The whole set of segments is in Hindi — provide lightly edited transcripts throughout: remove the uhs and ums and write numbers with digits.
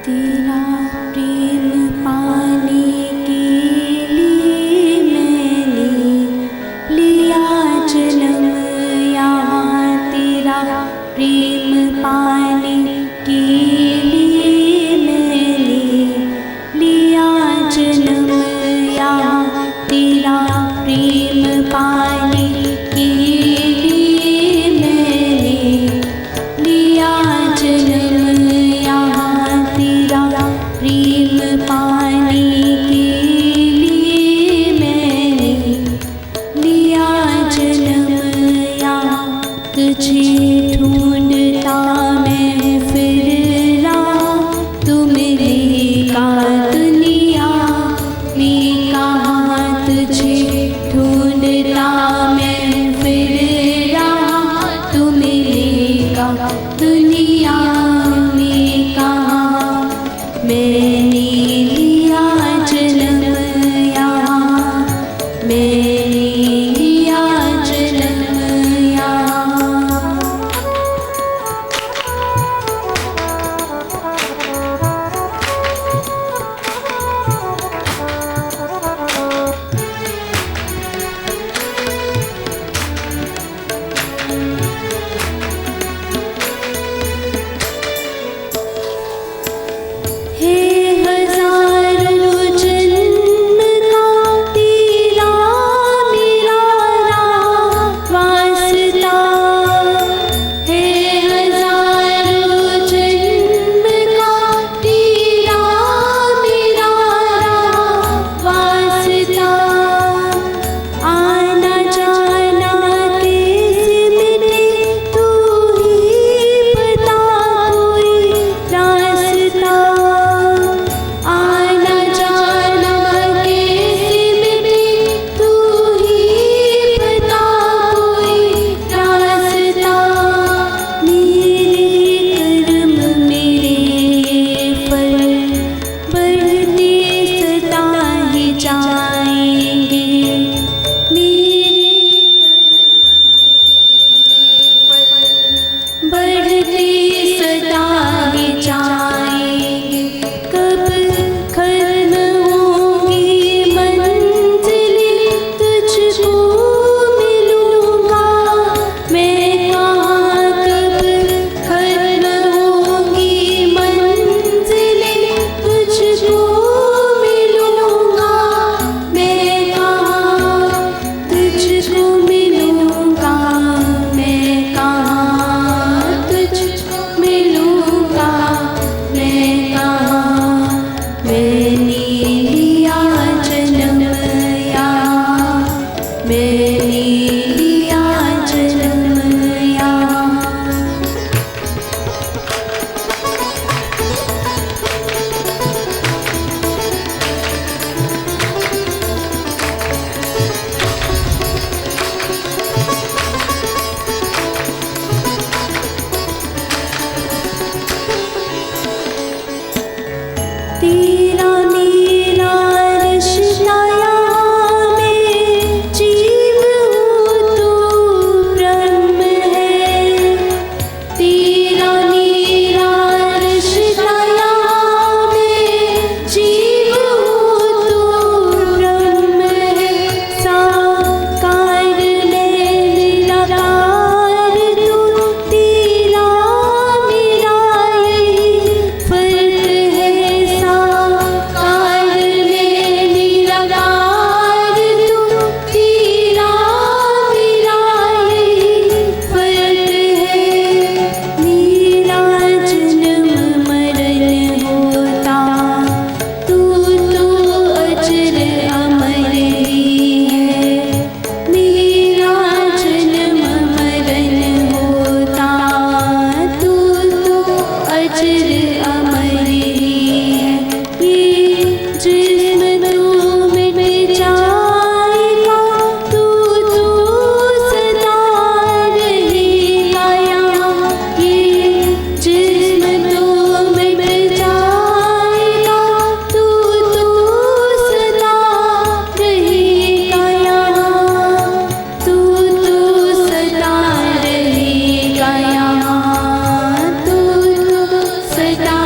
तेरा प्रेम पाने के लिए मैंने लिया जन्म यहाँ। तेरा प्रेम पाने के लिए मैंने लिया जन्म यहाँ। तेरा प्रेम पाने के लिए मैंने लिया जन्म यहाँ। तेरा प्रेम पाने के लिए मैंने लिया जन्म यहाँ। तुझे ढूंढता मैं फिर रहा, तू मिले का दुनिया में कहाँ। तुझे ढूंढता मैं फिर रहा, तू मिलेगा दुनिया में कहाँ। मैंने लिया जन्म यहाँ, मैंने लिया जन्म यहाँ। हे हजारों जन्म का तेरा मेरा वास्ता। हे हजारों जन्म का तेरा मेरा वास्ता। आना जाना कैसे मिले तू ही बता कोई रास्ता। आना जाना कैसे मिले तू ही बता कोई रास्ता। मेरे कर्म मेरे फल बढ़ते सदा ही जाएंगे। मेरे बढ़ते सदा ही जाएंगे। कब खत्म होंगी मंजिलें तुझको मिलूंगा मैं कहाँ। कब खत्म होंगी मंजिलें तुझको मिलूंगा मैं कहाँ। तुझको मिलूंगा मैं कहाँ। तुझको मिलूंगा मैं कहाँ। मैंने लिया जन्म यहाँ, मैंने लिया जन्म यहाँ। तेरा मेरा रिश्ता यहाँ मैं जीव हूँ तू ब्रह्म है। तेरा मेरा रिश्ता यहाँ मैं जीव हूँ तू ब्रह्म है। साकार मैं निराकार तू, तेरा मेरा यही फर्क है। साकार मैं निराकार तू, तेरा मेरा यही फर्क है। मेरा जन्म मरण होता तू तो अजर अमर ही है। मेरा जन्म मरण होता तू तो अजर अमर ही है। ये जिस्म तू मिट जाएगा तू तो सदा रहेगा यहाँ। ये जिस्म तू मिट जाएगा तू तो सदा रहेगा यहाँ। तू तो सदा रहेगा यहाँ। तू तो सदा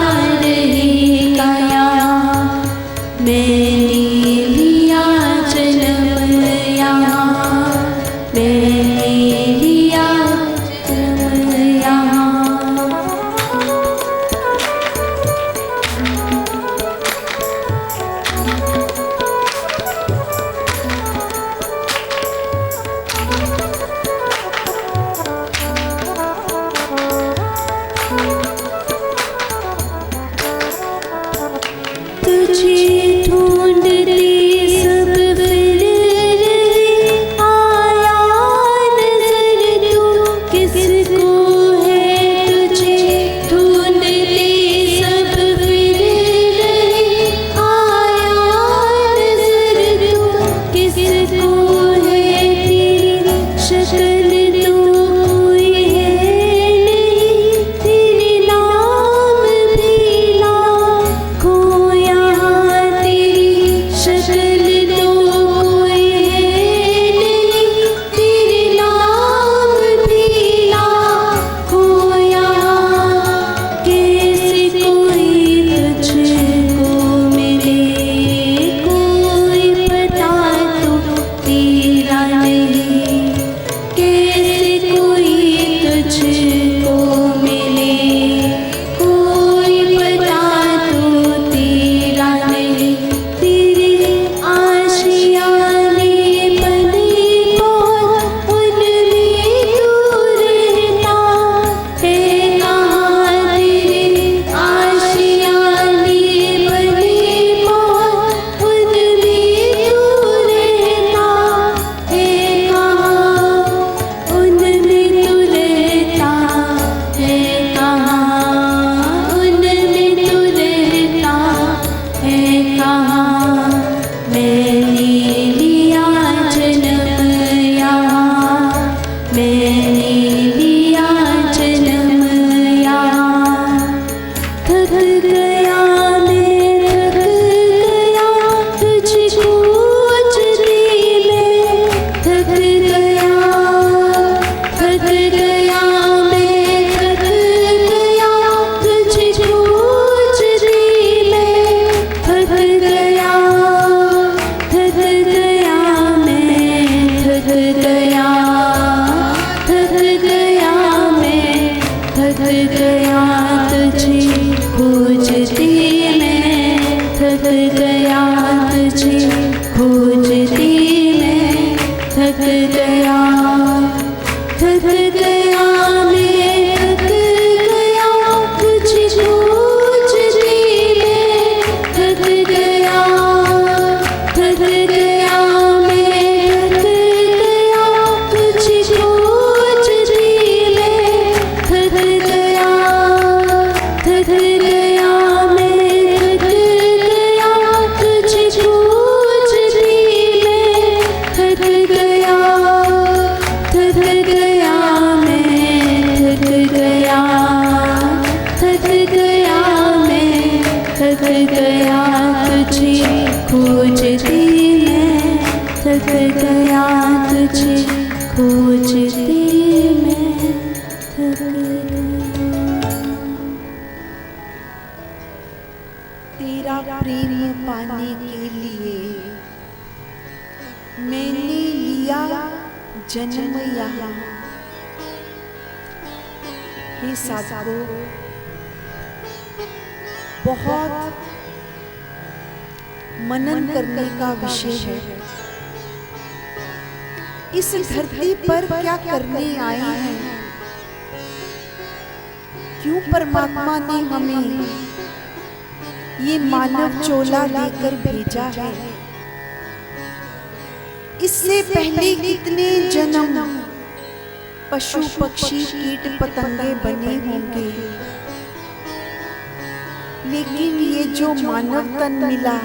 थक गया तुझे खोजते मैं, थक गया तुझे खोजते मैं, थक गया। तेरा प्रेम पाने के लिए मैंने लिया जन्म यहाँ। हे साधकों, बहुत मनन करने का विषय है। इस धरती पर क्या करने आए हैं? क्यों परमात्मा ने हमें ये मानव चोला देकर भेजा है? इससे पहले कितने जन्म पशु पक्षी कीट पतंगे बने होंगे, लेकिन ये जो मानव तन मिला,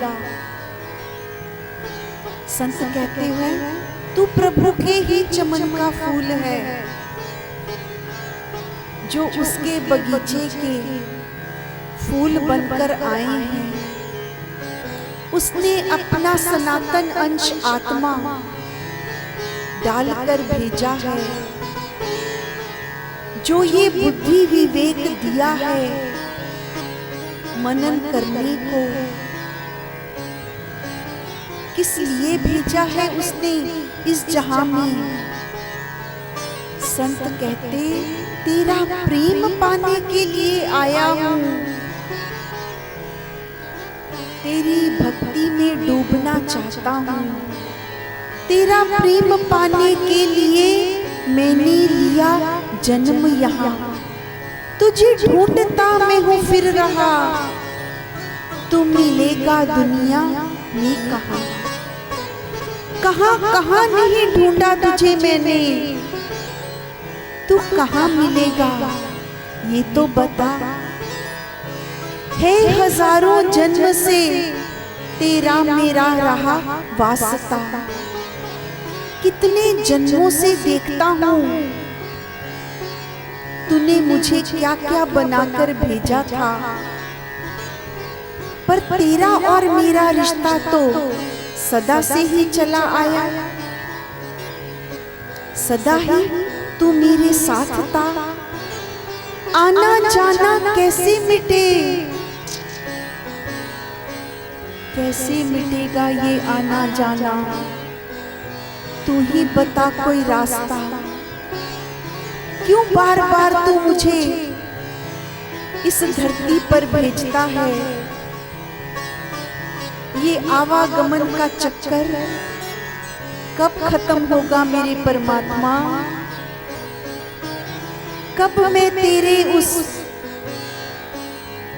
संत कहते हैं तू प्रभु के ही चमन का फूल है, जो उसके बगीचे के फूल बनकर आए हैं। उसने अपना सनातन अंश आत्मा डालकर भेजा है, जो ये बुद्धि विवेक दिया है मनन करने को। किस लिए भेजा है उसने इस जहां में? संत कहते तेरा प्रेम पाने के लिए आया हूं, तेरी भक्ति में डूबना चाहता हूं। तेरा प्रेम पाने के लिए मैंने लिया जन्म यहाँ। तुझे ढूंढता मैं हूँ फिर रहा, तू मिलेगा दुनिया में कहाँ? कहाँ कहाँ नहीं ढूंढा तुझे मैंने, तू कहाँ मिलेगा ये तो बता। है हजारों जन्म से तेरा मेरा रहा वास्ता, कितने जन्मों से देखता हूँ तूने मुझे क्या क्या बनाकर भेजा था। पर तेरा और मेरा रिश्ता तो सदा से ही चला आया, सदा ही तू मेरे साथ था। आना जाना कैसे मिटे, कैसे मिटेगा ये आना जाना? तू ही बता कोई रास्ता। क्यों बार बार तू मुझे इस धरती पर भेजता है? ये आवागमन का चक्कर कब खत्म होगा मेरे परमात्मा? कब मैं तेरे उस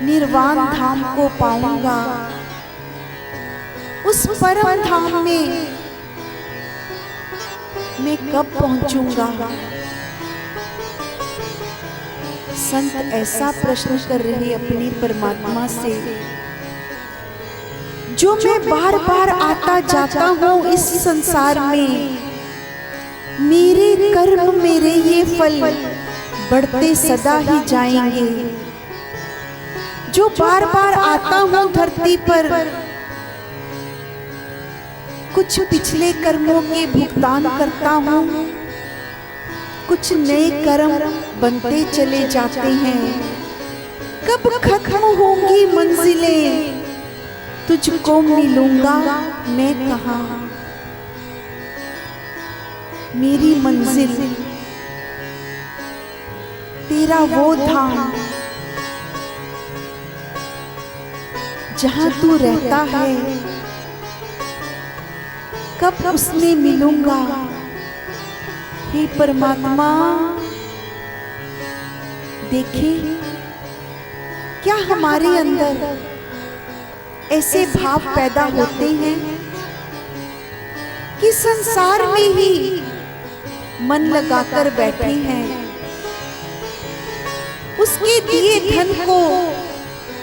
निर्वाण धाम को पाऊंगा? उस परम धाम में मैं कब पहुंचूंगा? संत ऐसा प्रश्न कर रहे अपने परमात्मा से, जो मैं बार बार आता जाता हूँ इस संसार में। मेरे कर्म मेरे ये फल बढ़ते सदा ही जाएंगे। जो बार बार आता हूँ धरती पर, कुछ पिछले कर्मों के भुगतान करता हूँ, कुछ नए कर्म बनते चले जाते हैं। कब खत्म होंगी मंजिलें, तुझको मिलूंगा मैं कहाँ? मेरी मंजिल तेरा वो धाम जहाँ तू रहता है, कब उसमें मिलूंगा? हे परमात्मा, देखें क्या हमारे अंदर ऐसे भाव पैदा होते हैं कि संसार में ही मन लगाकर बैठे हैं, उसके दिए धन को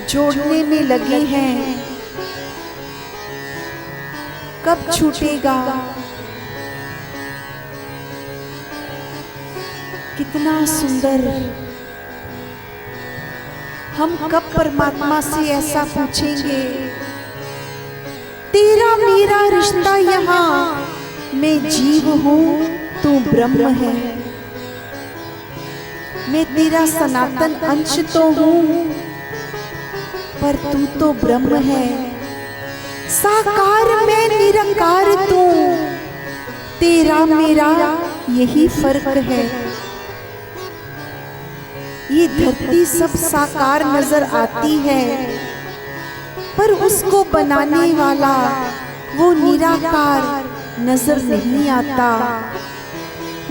जोड़ने में लगे हैं। कब छूटेगा? कितना सुंदर हम कब परमात्मा से ऐसा पूछेंगे? तेरा मेरा रिश्ता यहाँ, मैं जीव हूँ तू ब्रह्म है। मैं तेरा सनातन अंश तो हूँ, पर तू तो ब्रह्म है। साकार मैं निराकार तू, तेरा मेरा यही फर्क है। ये धरती सब साकार नजर आती है, पर उसको बनाने वाला वो निराकार नजर नहीं आता।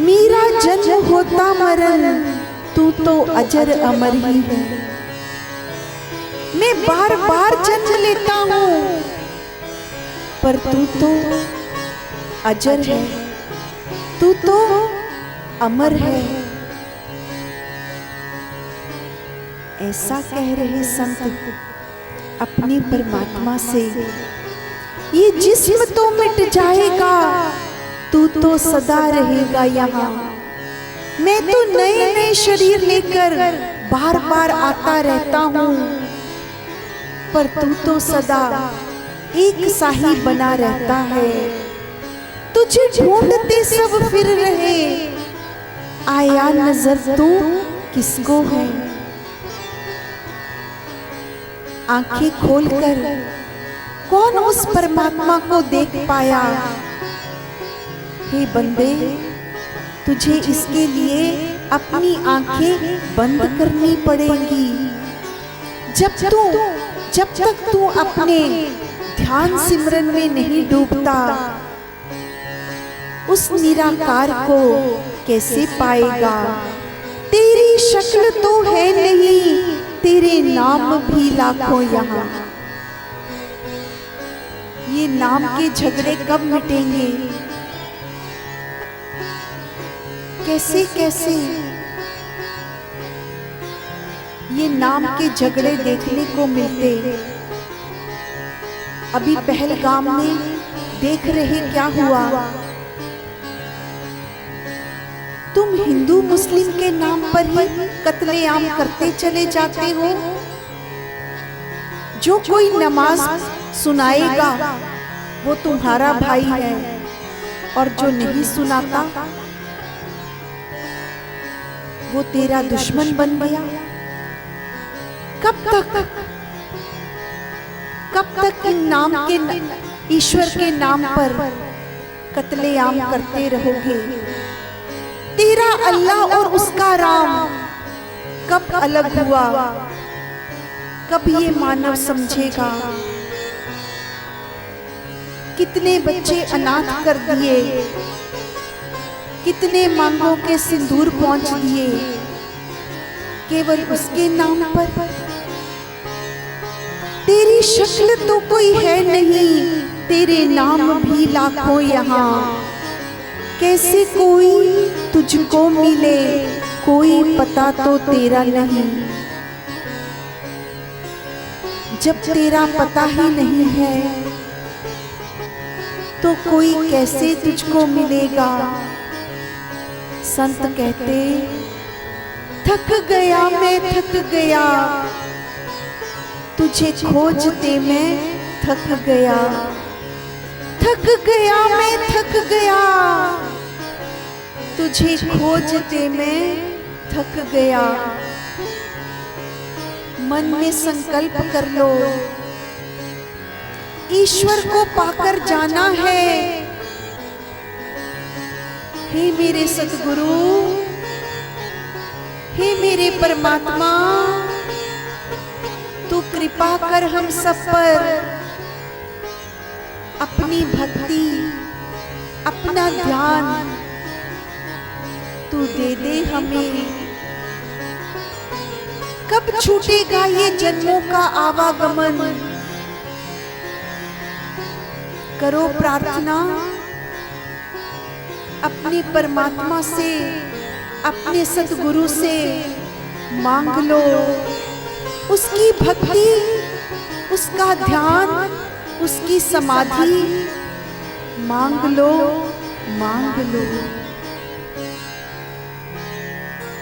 मेरा जन्म होता मरण, तू तो अजर अमर ही है। मैं बार बार जन्म लेता हूँ, पर तू तो अजर है, तू तो अमर है। ऐसा कह रहे संत अपने परमात्मा से। ये जिस्म तो मिट जाएगा, तू तो सदा रहेगा यहाँ। मैं तो नए नए शरीर लेकर बार बार आता रहता हूँ, पर तू तो सदा एक सा ही बना रहता है। तुझे ढूंढते सब फिर रहे, आया नजर तू किसको है? आंखें खोलकर कौन उस परमात्मा को देख पाया? हे बंदे, तुझे इसके लिए अपनी आंखें बंद करनी पड़ेंगी। जब तक तू अपने ध्यान सिमरन में नहीं डूबता, उस निराकार को कैसे पाएगा? तेरी शक्ल तो है नहीं, तेरे नाम भी लाखों यहाँ। ये नाम के झगड़े कब मिटेंगे? कैसे कैसे ये नाम के झगड़े देखने को मिलते। अभी पहलगाम में देख रहे क्या हुआ? तुम हिंदू मुस्लिम के नाम पर ही कत्लेआम करते चले जाते हो। जो कोई नमाज सुनाएगा वो तुम्हारा भाई है, और जो नहीं सुनाता वो तेरा दुश्मन बन गया। कब तक इन नाम के, ईश्वर के नाम पर कत्लेआम करते रहोगे? तेरा अल्लाह और उसका राम कब अलग हुआ? कब ये मानव समझेगा? कितने बच्चे अनाथ कर दिए, कितने मांगों के सिंदूर पहुंच दिए, केवल उसके नाम पर। तेरी शक्ल तो कोई है नहीं, तेरे नाम भी लाखों यहाँ। कैसे कोई तुझको मिले, कोई पता तो तेरा नहीं। जब तेरा पता ही नहीं है, तो कोई कैसे तुझको मिलेगा? संत कहते, थक गया मैं थक गया, तुझे खोजते मैं थक गया। थक गया मैं थक गया, तुझे खोजते मैं थक गया। मन में संकल्प कर लो, ईश्वर को पाकर जाना है। हे मेरे सतगुरु, हे मेरे परमात्मा, तू कृपा कर हम सब पर। अपनी भक्ति, अपना ध्यान तू दे दे हमें। कब छूटेगा ये जन्मों का आवागमन? करो प्रार्थना अपने परमात्मा से, अपने सतगुरु से मांग लो। उसकी भक्ति, उसका ध्यान, उसकी समाधि मांग लो, मांग लो।